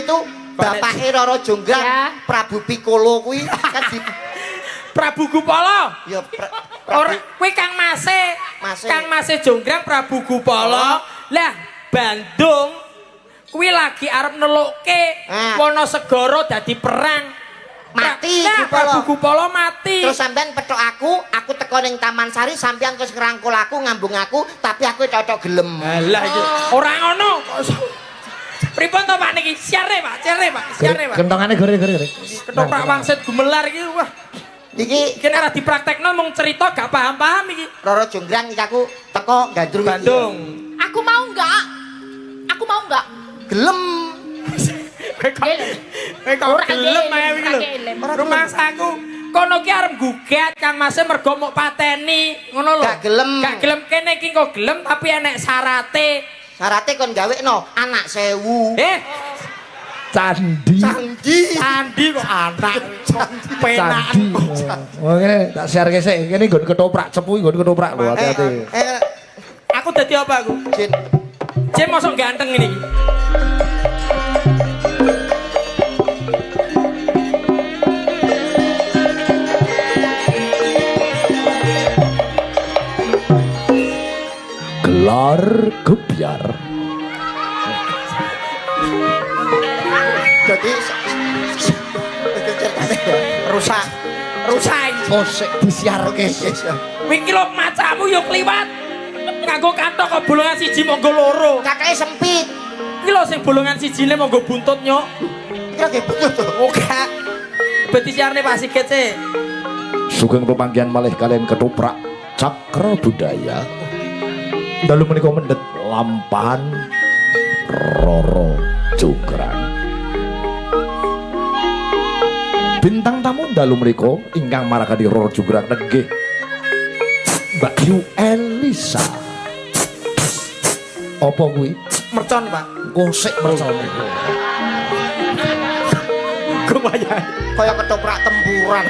itu bapake Roro Jonggrang, ya. Prabu Piccolo kuwi kan di Prabu Gupala. ya Ora kuwi Kang Mase. Kang Mase Jonggrang Prabu Gupala. Lah Bandung kuwi lagi arep nelukke Wonosegoro dadi perang. Mati Prabu Gupala mati. Terus sampean petok aku teko ning Taman Sari sampean terus ngrangkul aku, ngambung aku, tapi aku cocok gelem. Lah iki ora ngono. Pripun to Pak niki? Siare Pak. Kentongane gore. Ketoprak wangsit gumelar iki wah. Iki Iki nek ora dipraktekno mung cerita gak paham-paham iki. Roro Jonggrang iki aku teko Gandrung Bandung. Aku mau enggak? Gelem. Ora gelem ae iki lho. Rumahsaku kono ki arep gugat Kang Mase mergo mok pateni ngono lho. Gak gelem. Gak gelem kene iki kok gelem tapi enek syarate. Syarate kon gawekno anak 1000. Candi Kok anak penak. Oke, tak share sik. Kene nggon ketoprak cepu nggon ketoprak lho, hati-hati. Aku dadi apa aku? Jin mosok ganteng ini. Gelar gebyar. Jadi rusak. Oh, sik disiarke. Iki lho macamu yo kliwat. Kanggo kantok kok bolongan siji monggo loro. Kakake sempit. Iki lho sing bolongan sijine monggo buntut nyok. Kira ge buntut to. Oke. Beti siarne Pak Sigit sih. Sugeng pepanggihan malih kalian ketoprak Cakra Budaya. Dalu menika mendhet lampahan Roro Jonggrang. Bintang tamu dalu menika ingkang marakani Roro Jonggrang nenggih Mbak Yu Elisa. Apa kuwi? Mercon, Pak. Gosek mercon. Kebayang. Kaya ketoprak tempuran.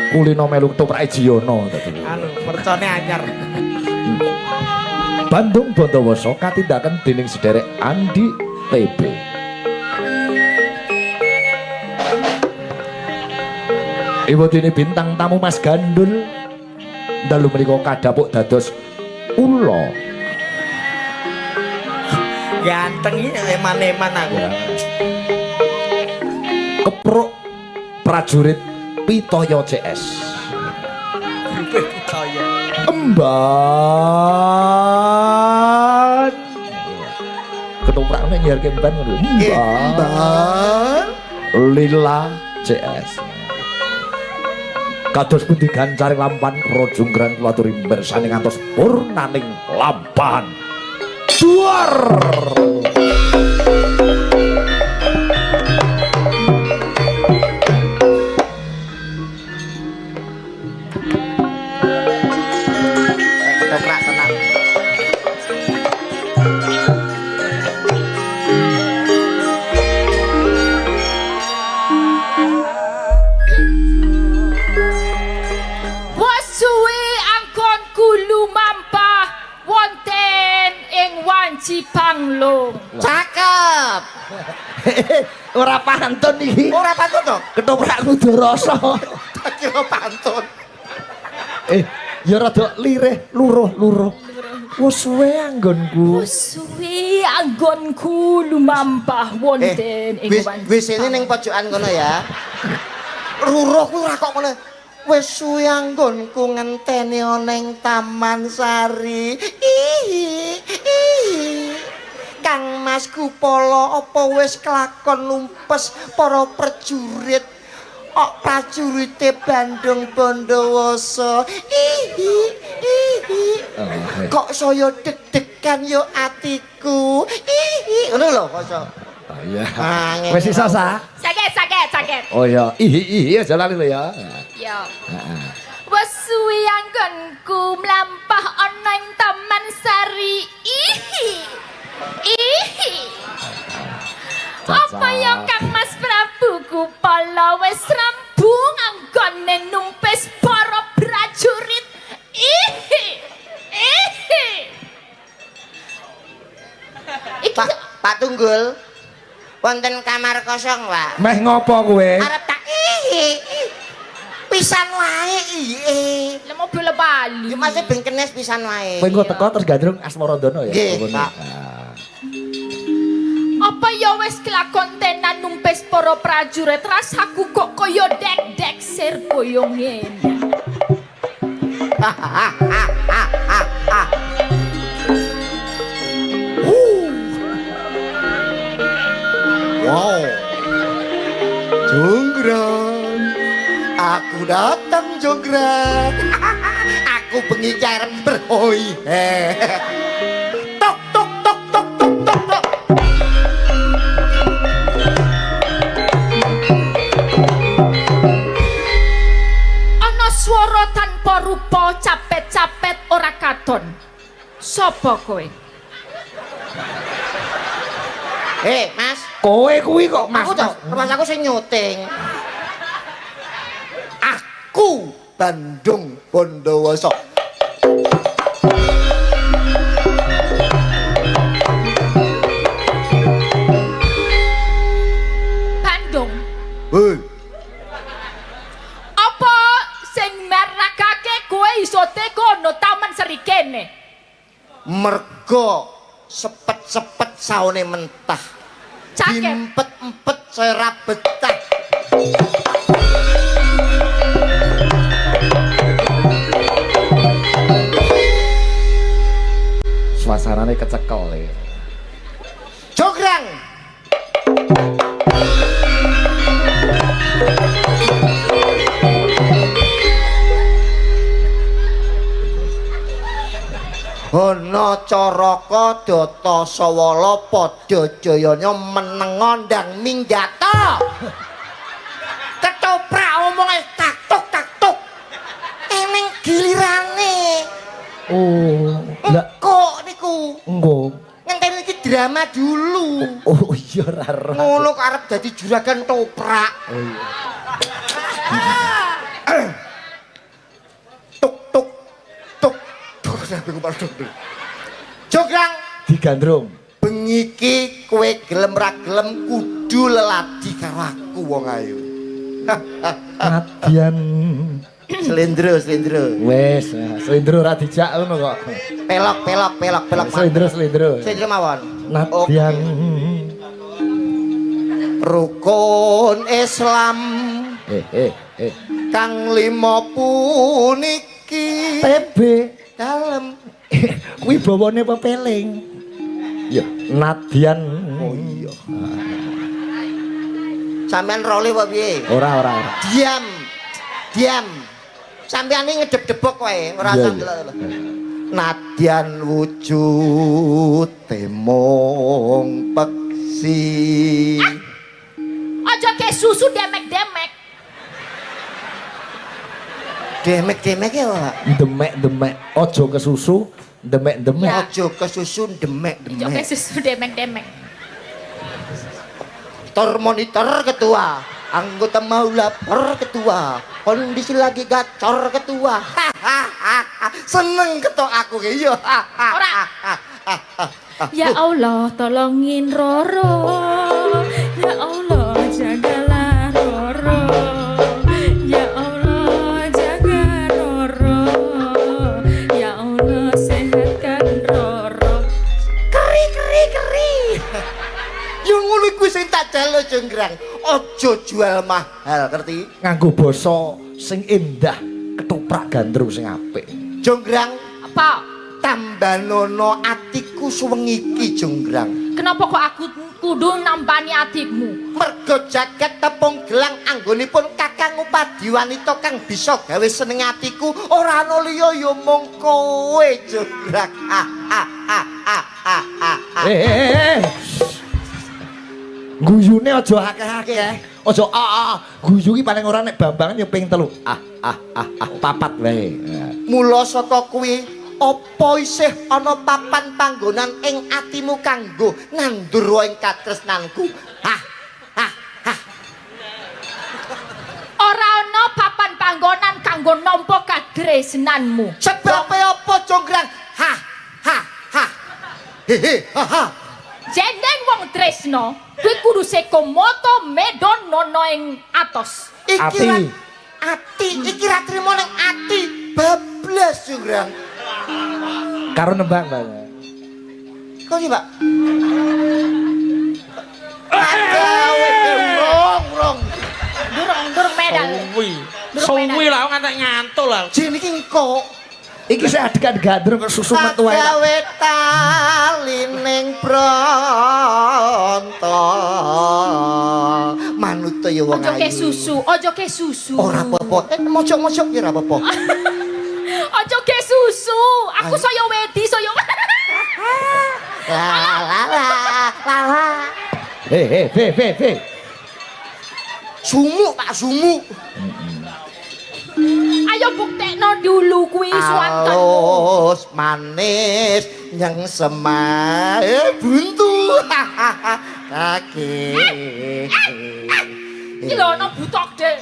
Kulino melu ketoprak Jiono dadi. Anu, mercone anyar. Bandung Bondowoso katindakan dening sederek Andi TB. Ibu dini bintang tamu Mas Gandul dalu menika kadhapuk dados ula. Ganteng iki eman-eman aku. Kepruk prajurit Pitoyo CS. Pitoyo. Emban. Ketoprakne nyiarke emban ngono. Emban. Lila CS. Kados pundi gancaring lampan Roro Jonggrang kula aturi mirsani ngantos purnaning lampan. Duar. Ketoprak tenang. Wes suwe anggonku lumampah wonten ing wanci panglung. Cakep. Ora pantun iki. Ora pantun to? Ketoprak kudu rasa. Tak kira pantun. Ya rada lirih luruh. Wes suwe anggonku. Wes suwe anggonku lumampah wonten ing wanci. WC-ne ning pojokan kono ya. Ruruh kuwi ora kok ngono. Wes suwe anggonku ngenteni ana ing Taman Sari. Kang Mas Kupala apa wis kelakon numpes para prajurit? Prajurite Bandung Bondowoso. Kok saya deg-degan yo atiku. Ngono lho kok. Iya. Wis iso sa? Sakit. Oh ya, ihi aja lali lho ya. Ya. Wes suwe anggonku mlampah ana ing Taman Sari. Apa ya Kang Mas Prabu Kupala wis rambung anggone numpes para prajurit. Iki Pak Tunggul. Wonten kamar kosong, Pak. Meh ngopo kowe? Arep tak pisan wae iye. Lah mobil bali. Yo masih ben kenes pisan wae. Kowe engko teko terus Gandrung Asmarandono ya. Nggih, Ngono. Pak. Apa ya wis kelakon tenan numpes para prajurit rasaku kok kaya dek-dek sir koyo ngene. Wow. Jonggrang. Aku datang Jonggrang. Aku bengi arep berhoi. Tok tok tok tok tok tok tok. Ana swara tanpa rupa capet-capet ora katon. Sopo kowe? Mas. Kowe kuwi kok Mas. Aku toh, rumah aku sing nyuting. Aku Bandung Bondowoso. Bandung. Hei, Apa sing merakake kowe iso teko no taman seri kene? mergo sepet-sepet saune mentah. Cakep. Dimpet-empet saya ra betah. Suasanane kecekel e. Jograng. Ana caraka data sawala padha jayanya meneng ndang minggata. Ketoprak omonge taktuk-taktuk. Eneng gilirane. Oh, lah Kok niku engko. ngenteni iki drama dulu. Oh iya rara. Ngono kok arep dadi juragan toprak. Oh iya. Tuk tuk tuk tuk sampe kumpul. Jograng Digandrung. bengi iki kowe gelem ra gelem kudu leladi karo aku wong ayu. Nadyan. Slendro. Wes, slendro ra dijak ngono kok. Pelok. Slendro. Slendro mawon. Nadyan. Rukun Islam kang lima puniki TB. dalem. Kuwi bawane pepeling. Ya, Nadyan. Oh iya. Sampeyan role apa piye? Ora. Diam. Sampeyan iki ngedep-debok wae, ora Iya, usah iya. delok. Nadyan wujud temong peksi. Aja ke susu demek-demek. Demek-demek ya, Pak. Demek. Ojo kesusu, demek. Ya. Aja kesusun Aja ke demek-demek. susu demek-demek. Tor monitor ketua, anggota mau lapor ketua, kondisi lagi gacor ketua. Seneng ketok aku ke iya. Ora. Ya Allah, tolongin Roro. Ya Allah, jagalah Roro. Ya Allah, jaga Roro. Ya Allah, sehatkan Roro. Keri. Yo ngono kuwi sing tak jalo Jonggrang. Aja jual mahal, ngerti? Nganggo basa sing indah, ketoprak gandrung sing apik. Jonggrang Apa? tambanono atiku suwengi iki Jonggrang. Kenapa kok aku kudu nambani adikmu? Mergo jagat tepung gelang anggonipun Kakang Upadi wanita kang bisa gawe seneng atiku ora ana liya ya mung kowe Jonggrang. Guyune aja akeh-akeh. Aja guyu iki paling ora nek bambangan ya ping 3. Papat wae. Mula saka kuwi apa isih ana papan panggonan ing atimu kanggo nandur ing katresnanku? Ora ana papan panggonan kanggo nampa kagresenanmu. Sebab apa Jonggrang? Hehe, Jendeng wong tresno, kuwi kudu seko moto medon nono ing atos. Iki ati, iki ra trimo ning ati. Bablas Jonggrang. Karo nembang, Mbak. Kok iki, Mbak? Agawe rong. Durung medal. Suwi lah ngantek ngantuk lah. Jene iki engko. Iki saya adegan gandrung kok susu metu ae. Agawe talining bronto. Manut ya wong ayu. Ojo ke susu. Ora apa-apa. Mojok-mojok ki ora apa-apa. Ojo ke susu. Aku saya wedi, saya. La. Fe. Sumu, Pak, sumu. Ayo buktekno dulu kuwi suwanten. Alus manis nyang semae buntu. Kaki. Iki lho ana butok, Dek.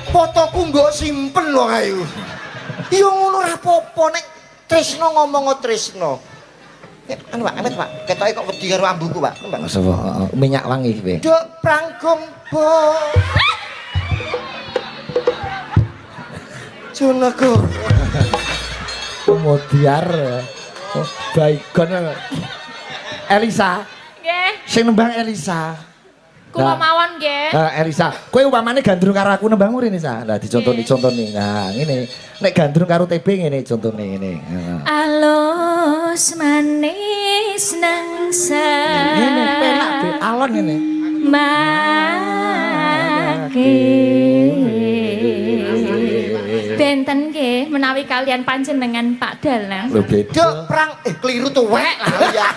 Fotoku mbok simpen wong ayu. Ya ngono ora apa-apa nek tresno ngomong tresno. Anu Pak, amit Pak. Ketoke kok wedi karo ambuku, Pak. Mbak. Sapa? Minyak wangi kowe. Duk prangkung bo. Jonegoro. Modiar. Baikon. Elisa. Nggih, Sing nembang Elisa. kula mawon nggih. Elisa, kowe umpamane gandrung karo aku nembang mrene sa. Lah dicontoni. Nah, ngene. Nek gandrung karo TB ngene contone ngene. Alus manis nang Ngene penak be alon ngene. Benten nggih menawi kalian panjenengan Pak Dalang. Lho beda. Duk prang keliru tuwek lah ya.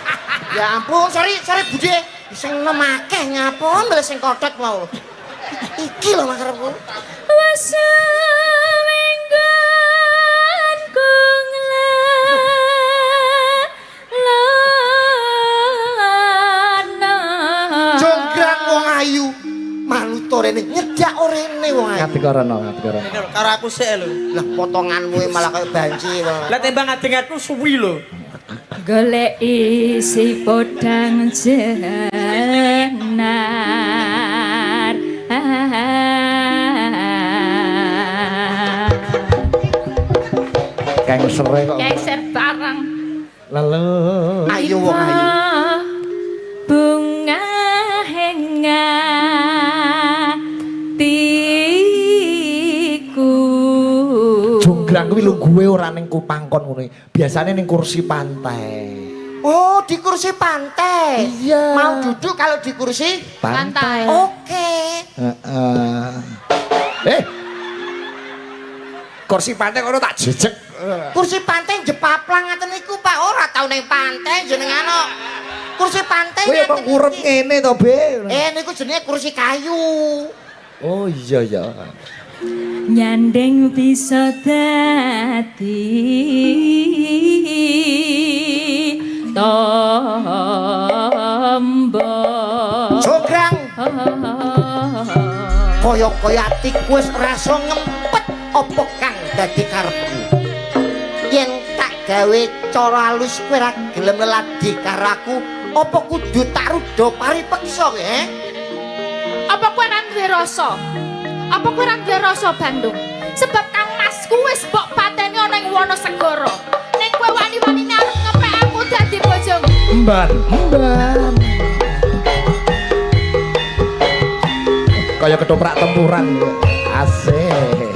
Ya ampun, sorry Budhe. Sing nemake ngapa mbel sing kothek mau. Iki lho makarepku. Wasa menggon lana. Jonggrang wong ayu. Maluto rene nyedak orene wong ayu. Ngati korono. Karo aku sik lho. Lah potonganmu malah kaya banci. Lah tembang adengatku suwi lho. Golek isi podang jenar. Kang sere kok. Geser bareng. Lalu. Ayo wong ayu. Bunga hengatiku. Jonggrang kuwi lungguhe ora ning kupangkon ngono. Biasane ning kursi pantai. Oh, di kursi pantai. Iya. Mau duduk kalau di kursi Pantai. Oke. Kursi pantai kono tak jejeg. Kursi pantai jepaplang ngaten niku Pak. Ora tau ning pantai jenengan kok. Kursi pantai Kowe kok kurep ngene to, Be? niku jenenge kursi kayu. Oh iya ya. Nyandeng bisa dadi tombo. Jograng. Kaya-kaya atiku wis rasa ngempet apa kang dadi karepku. Yen tak gawe cara halus kowe ra gelem leladi karo aku, apa kudu tak rudo paripeksa kowe, Apa kowe ora duwe rasa? Apa kowe ora duwe rasa Bandung? Sebab Kang Masku wis mbok pateni ana ing Wonosegoro. Ning kowe wani-wani arep ngepek aku dadi bojomu. Mban. Kaya ketoprak tempuran. Asik.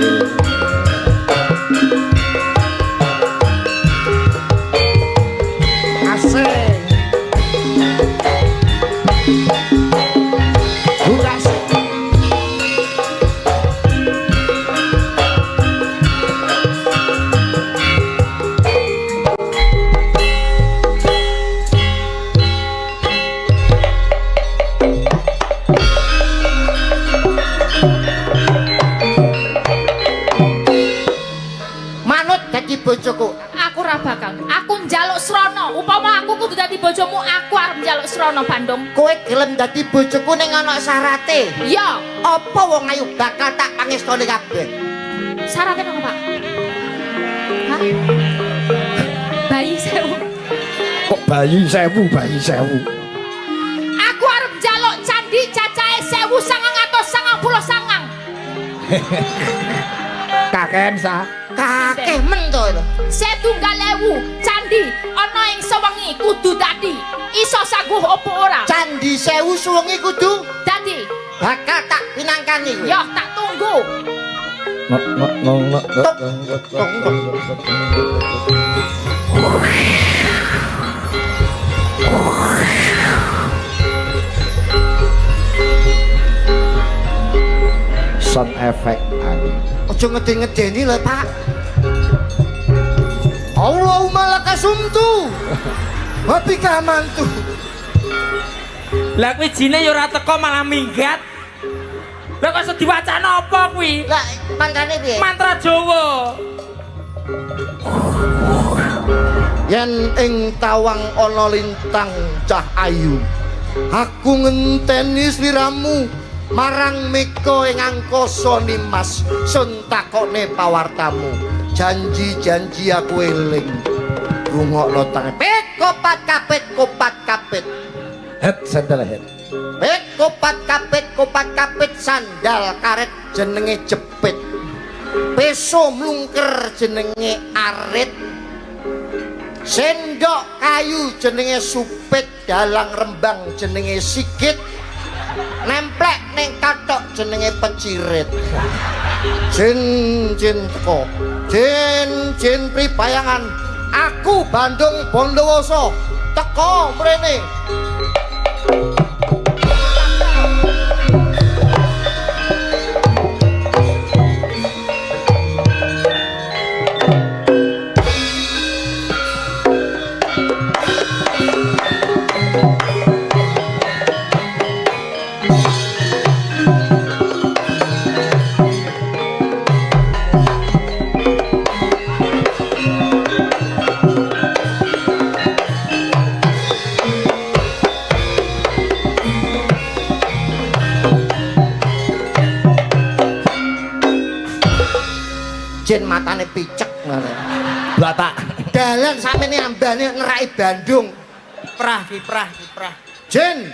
Asik. Buras. manut dadi bojoku. Aku ora bakal. Aku njaluk srana. Upama aku kudu dadi bojomu, aku arep njaluk srana Bandung. Kowe gelem dadi bojoku ning ana syarate. Ya, Apa wong ayu bakal tak pangestoni kabeh? syaratnya apa, Pak? Hah? Bayi sewu. Bayi sewu. Aku arep njaluk candi cacahe 1999. Kaken sa. Kakeh men to itu. 1.000 candi ana ing sewengi kudu dadi. Iso sangguh opo ora? Candi 1000 suwengi kudu Dadi. bakal tak pinangkani kowe. Yo tak tunggu. Sound effect angin. Aja ngeden-ngedeni lho, Pak. Allahumma lakasumtu. Wabi kamantu. Lah kuwi jine ya ora teko malah minggat. Lah kok iso diwacana apa kuwi? Lah mangkane piye? Mantra Jawa. Yen ing tawang ana lintang cah ayu. Aku ngenteni sliramu marang meka ing angkasa nimas sun takone pawartamu. Janji-janji aku eling. Rungokno tangan. Kopat kapit. Head sandal head. Kopat kapit sandal karet jenenge jepit. Peso mlungker jenenge arit. Sendok kayu jenenge supit, dalang rembang jenenge sikit. Nemplek ning kathok jenenge pecirit. Jin teko. Jin pribayangan. Aku Bandung Bondowoso teko mrene. Jen matane picek ngene. Blatak. Dalan sampeyan ambane ngeraki Bandung. Prah. Jen,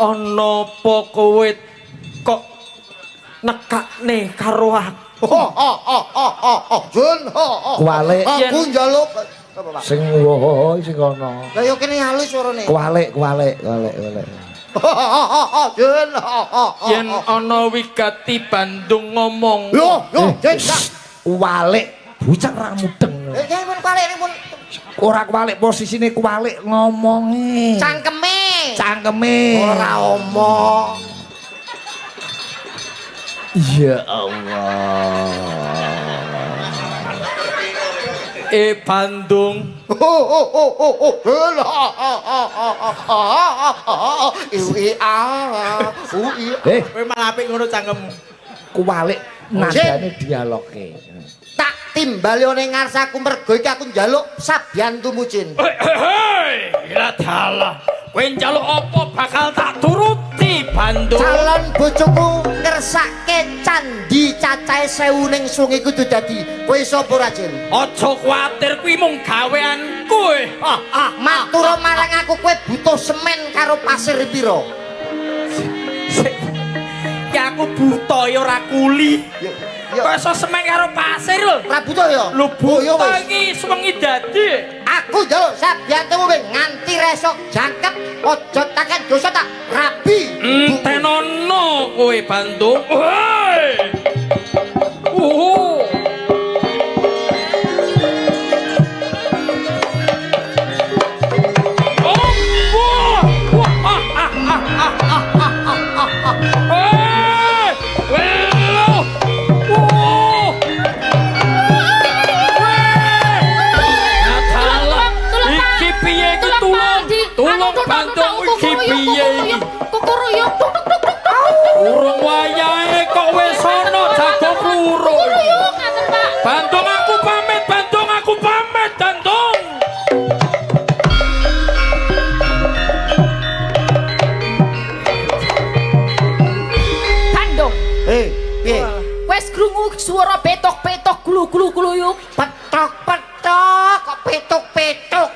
Ana apa kowe kok nekakne karo aku? Jun, Kualik. Aku njaluk apa, Pak? Sing woh sing kono. Lah yo kene halus suarane. Kualik. Jun, Yen ana wigati Bandung ngomong. Yo, Jen. Kualik. Bocah ra mudeng. Iki mun kualik ini pun Ora kualik posisine kualik ngomonge. cangkeme. Ora omong. Ya Allah. Bandung. Kowe malah apik ngono cangkemmu. Kualik nadane dialoge. Tak timbali ning ngarsaku mergo iki aku njaluk sabyantumu Jin. Ya dalah. Kowe njaluk apa bakal tak turuti Bandung. Calon bojoku ngersake candi cacahe 1000 ning sungi kudu dadi. Kowe sapa ra Jin? Aja kuwatir kuwi mung gawean kowe. Matur marang aku kowe butuh semen karo pasir pira? Ya aku buta ya ora kuli. Kok iso semen karo pasir lho. Ora butuh ya? Lho buta iki suwengi dadi. Aku njaluk sabyantumu nganti resok jangkep aja taken dosa tak rabi. Tenono kowe Bandung. Hei. Tulung Bandung iki piye iki? Kukuruyuk. Urung wayahe kok wis ana jago kluru. Ngaten, Pak. Bandung aku pamit, Bandung. Bandung. Piye? Wes krungu swara petok-petok glu-glu-gluyuk. Petok kok petuk-petuk.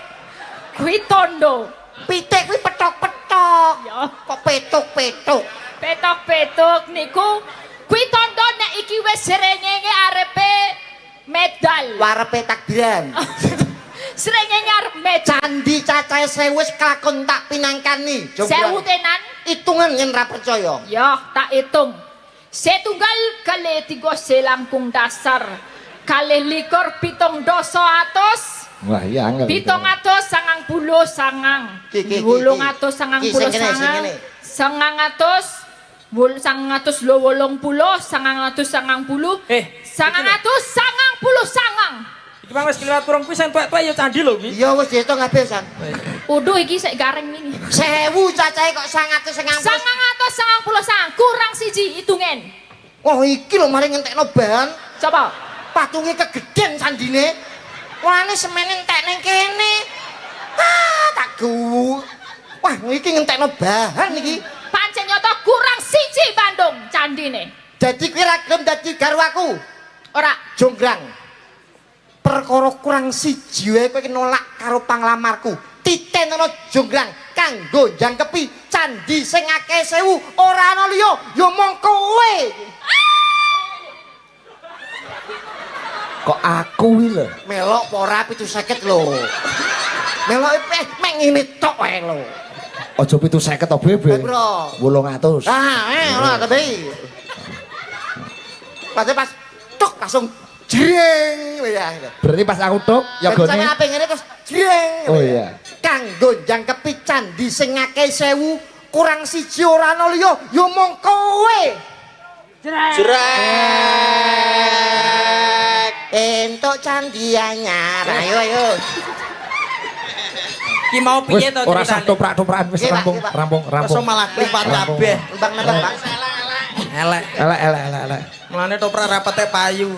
petuk-petuk. Petok-petok niku kuwi tandha nek iki wis srengenge arepe medal. Warepe takbiran. Srengenge arep medal. Candi cacahe 1000 wis kelakon tak pinangkani. 1000 tenan. Hitungan yen ra percaya. Ya, tak hitung. Setunggal kali 3 selangkung dasar. Kali likur 7 doso atus. Wah, iya angel. 790 sangang. 890 sangang. 900 980 990 sangang. Iki mang wis kliwat kurang kuwi sing tuwek-tuwek ya candi lho iki. Iya wis diitung habisan. Uduh iki sik gareng ini. 1000 cacahe kok 990. 990 kurang siji hitungen. Wah iki lho mari ngentekno bahan. Coba. Patunge kegeden sandine. Mulane semene entek ning kene. Ah, tak gu. Wah, iki ngentekno bahan iki. Pancen nyoto kurang siji Bandung candine. Dadi kowe ra gelem dadi garwaku. Ora. Jonggrang. Perkara kurang siji wae kowe nolak karo panglamarku. Titenono jonggrang kanggo jangkepi candi sing akeh 1000 ora ana liya ya mong kowe. Kok aku iki lho. Melok apa ora 750 lho. Melok mek ngene tok wae lho. Aja 750 to, Bebe. Bro. 800. Ora tapi. Pas tok langsung jreng ya. Berarti pas aku tok ya gone. Sampe ape ngene terus jreng. Oh iya. Kanggo jangkepi candi sing akeh 1000 kurang siji ora ana liya ya mung kowe. Jrek. Entuk candi anyar. Ayo. Ki mau piye to? Ora sah toprak-toprakan wis rampung. Masa malah klipat kabeh. Nembang-nembang, Pak. Elek. Elek. Mulane toprak rapete payu.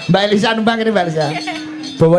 Mbak Elisa numpang ini Mbak Elisa. Bawa